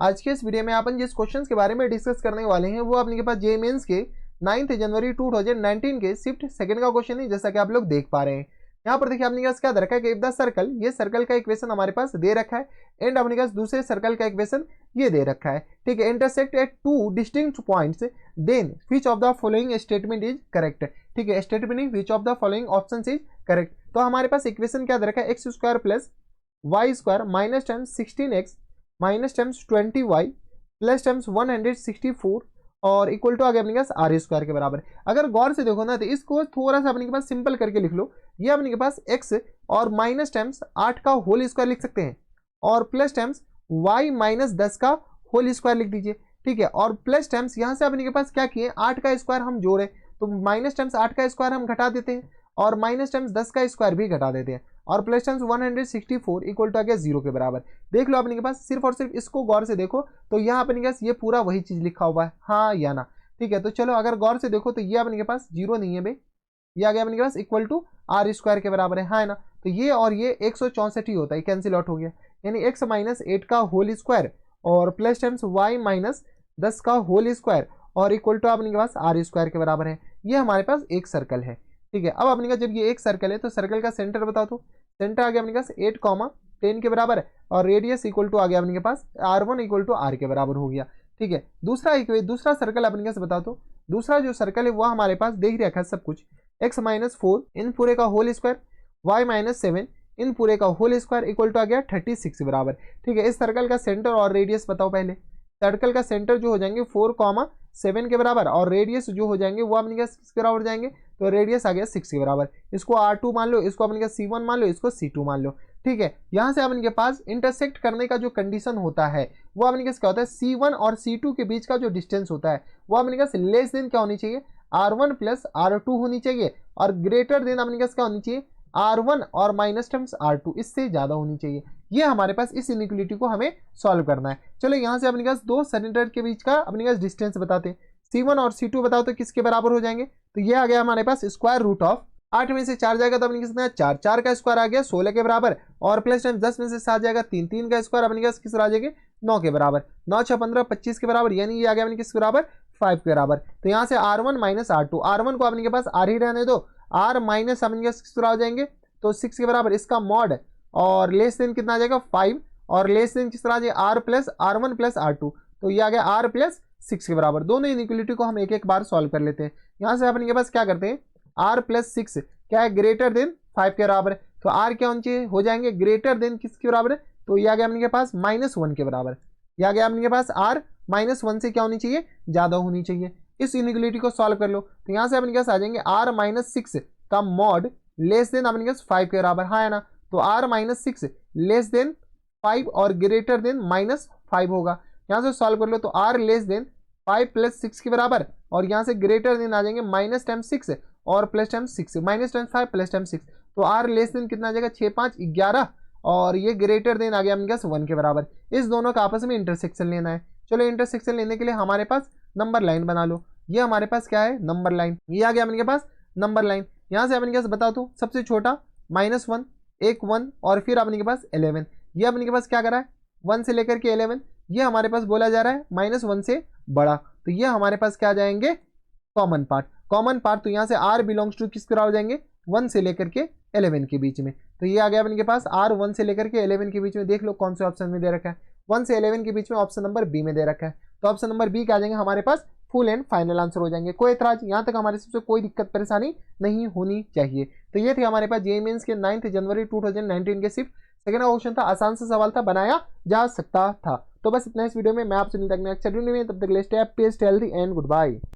आज के इस वीडियो में अपन जिस क्वेश्चंस के बारे में डिस्कस करने वाले हैं वो अपने के पास जेईई मेंस के 9 जनवरी 2019 के शिफ्ट सेकंड का क्वेश्चन है, जैसा कि आप लोग देख पा रहे हैं। यहाँ पर देखिए अपने पास क्या दे रखा है कि इफ द सर्कल, ये सर्कल का इक्वेशन हमारे पास दे रखा है एंड अपने पास दूसरे सर्कल का इक्वेशन ये दे रखा है, ठीक है। Intersect at two distinct points, then which of the following statement is correct, ठीक है। Statement which of the following options is correct. तो हमारे पास इक्वेशन क्या दे रखा है, x square plus y square minus times 16x minus times 20y plus times 164 और इक्वल टू आ गया अपने पास आर स्क्वायर के बराबर। अगर गौर से देखो ना तो इसको थोड़ा सा अपने के पास सिंपल करके लिख लो। ये अपने के पास x और माइनस टाइम्स 8 का होल स्क्वायर लिख सकते हैं और प्लस टाइम्स y माइनस 10 का होल स्क्वायर लिख दीजिए, ठीक है। और प्लस टाइम्स यहाँ से अपने के पास क्या किए, 8 का स्क्वायर हम जोड़े तो माइनस टाइम्स 8 का स्क्वायर हम घटा देते हैं और माइनस टाइम्स 10 का स्क्वायर भी घटा देते हैं और प्लस टाइम्स 164 इक्वल टू आ गया 0 के बराबर। देख लो अपने के पास, सिर्फ और सिर्फ इसको गौर से देखो तो यहाँ अपने के पास ये पूरा वही चीज लिखा हुआ है, हाँ या ना, ठीक है। तो चलो अगर गौर से देखो तो ये अपने के पास 0 नहीं है भाई, ये आ गया अपने के पास इक्वल टू आर स्क्वायर के बराबर है, हाँ है ना। तो ये और ये 164 ही होता है, कैंसिल आउट हो गया, यानी x माइनस 8 का होल स्क्वायर और प्लस टाइम्स y माइनस 10 का होल स्क्वायर और इक्वल टू अपने के पास आर स्क्वायर के बराबर है। ये हमारे पास एक सर्कल है, ठीक है। अब अपने का जब ये एक सर्कल है तो सर्कल का सेंटर बताओ, तो सेंटर आ गया अपने पास 8, 10 के बराबर है और रेडियस इक्वल टू आ गया अपने के पास r1 इक्वल टू r के बराबर हो गया, ठीक है। दूसरा सर्कल अपने पास बताओ, तो दूसरा जो सर्कल है वो हमारे पास देख रखा है सब कुछ, x माइनस 4 इन पूरे का होल स्क्वायर y माइनस 7 इन पूरे का होल स्क्वायर इक्वल टू आ गया 36 के बराबर, ठीक है। इस सर्कल का सेंटर और रेडियस बताओ पहले। सर्कल का सेंटर जो हो जाएंगे 4, 7 के बराबर और रेडियस जो हो जाएंगे वो अपने किसके बराबर जाएंगे, तो रेडियस आ गया 6 के बराबर। इसको R2 मान लो, इसको अपने C1 मान लो, इसको C2 मान लो, ठीक है। यहाँ से अपने के पास इंटरसेक्ट करने का जो कंडीशन होता है वो अपने क्या होता है, C1 और C2 के बीच का जो डिस्टेंस होता है वो अपने पास लेस देन क्या होनी चाहिए, R1 प्लस R2 होनी चाहिए और ग्रेटर देन अपने क्या होनी चाहिए, R1 और माइनस टर्म्स R2, इससे ज्यादा होनी चाहिए। ये हमारे पास इस इनइक्वालिटी को हमें सॉल्व करना है। चलो यहाँ से अपने पास दो सिलेंडर के बीच का अपने पास डिस्टेंस बताते हैं, C1 और C2 बताओ तो किसके बराबर हो जाएंगे। तो ये आ गया हमारे पास स्क्वायर रूट ऑफ 8 में से 4 जाएगा तो अपने कितना 4 का स्क्वायर आ गया 16 के बराबर और प्लस टाइम 10 में से 7 जाएगा 3 का स्क्वायर अपने पास किस आ जाएगा 9 के बराबर, 9 6 15 25 के बराबर, यानी ये आ गया अपने किसके बराबर 5 के बराबर। तो यहाँ से R1 माइनस R2, R1 को अपने के पास R ही रहने दो, R माइनस अपने किस हो जाएंगे तो 6 के बराबर, इसका मॉड और लेस देन कितना आ जाएगा 5 और लेस देन किस तरह आ जाएगा R plus R1 plus R2, तो ये आ गया R प्लस 6 के बराबर। दोनों इनइक्वालिटी को हम एक एक बार सॉल्व कर लेते हैं। यहाँ से अपने के पास क्या करते हैं, R प्लस 6 क्या है ग्रेटर देन 5 के बराबर है, तो R क्या होना चाहिए, हो जाएंगे ग्रेटर देन किसके बराबर है, तो ये आ गया अपने के पास -1 के बराबर। ये आ गया अपने के पास R -1 से क्या होनी चाहिए, ज्यादा होनी चाहिए। इस इनइक्वालिटी को सॉल्व कर लो तो यहाँ से अपने के पास आ जाएंगे R -6 का मॉड लेस देन अपने के पास 5 के बराबर, हाँ है ना। तो R -6 लेस देन 5 और ग्रेटर देन -5 होगा। यहाँ से सॉल्व कर लो तो R लेस देन 5 प्लस 6 के बराबर और यहाँ से ग्रेटर देन आ जाएंगे माइनस टाइम 6 और plus time 6, minus time 5 plus time 6, तो R लेस देन कितना आ जाएगा 6 5 11 और ये ग्रेटर देन आ गया अपने पास 1 के बराबर। इस दोनों का आपस में इंटरसेक्शन लेना है। चलो इंटरसेक्शन लेने के लिए हमारे पास नंबर लाइन बना लो। ये हमारे पास क्या है, नंबर लाइन, ये आ गया अपने पास नंबर लाइन। यहाँ से अपने पास बता दो सबसे छोटा -1, एक 1 और फिर अपने के पास 11, ये अपने के पास क्या करा है 1 से लेकर के 11, ये हमारे पास बोला जा रहा है -1 से बड़ा, तो ये हमारे पास क्या आ जाएंगे कॉमन पार्ट। तो यहाँ से R बिलोंग्स टू किसके बराबर जाएंगे 1 से लेकर के 11 के बीच में, तो ये आ गया अपने के पास R 1 से लेकर के 11 के बीच में। देख लो कौन से ऑप्शन में दे रखा है, 1 से 11 के बीच में ऑप्शन नंबर बी में दे रखा है, तो ऑप्शन नंबर बी क्या आ जाएंगे हमारे पास फुल एंड फाइनल आंसर हो जाएंगे। कोई एतराज, यहाँ तक हमारे सबसे कोई दिक्कत परेशानी नहीं होनी चाहिए। तो ये थे हमारे पास जेईई मेंस के 9 जनवरी 2019 के सिर्फ सेकंड क्वेश्चन था, आसान सा सवाल था, बनाया जा सकता था। तो बस इतना इस वीडियो में, मैं आपसे मिलता हूं नेक्स्ट वीडियो में, तब तक के लिए stay happy, stay healthy and good bye.